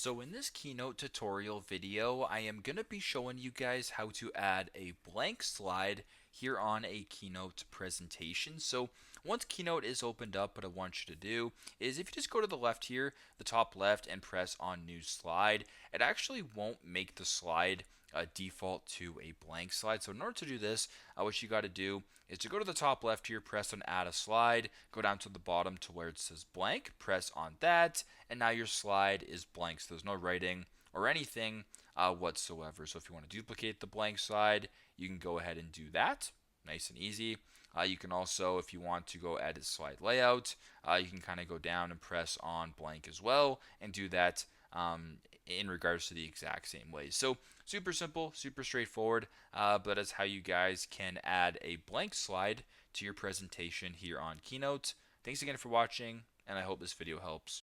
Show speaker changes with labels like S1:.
S1: So in this Keynote tutorial video, I am going to be showing you guys how to add a blank slide here on a Keynote presentation. So once Keynote is opened up, what I want you to do is if you just go to the left here, the top left, and press on New Slide, it actually won't make the slide default to a blank slide. So in order to do this, what you got to do is to go to the top left here, press on Add a Slide, go down to the bottom to where it says blank, press on that, and now your slide is blank. So there's no writing or anything whatsoever. So if you want to duplicate the blank slide, you can go ahead and do that. Nice and easy. You can also, if you want to go edit slide layout, you can kind of go down and press on blank as well and do that in regards to the exact same way. So super simple, super straightforward, but that's how you guys can add a blank slide to your presentation here on Keynote. Thanks again for watching, and I hope this video helps.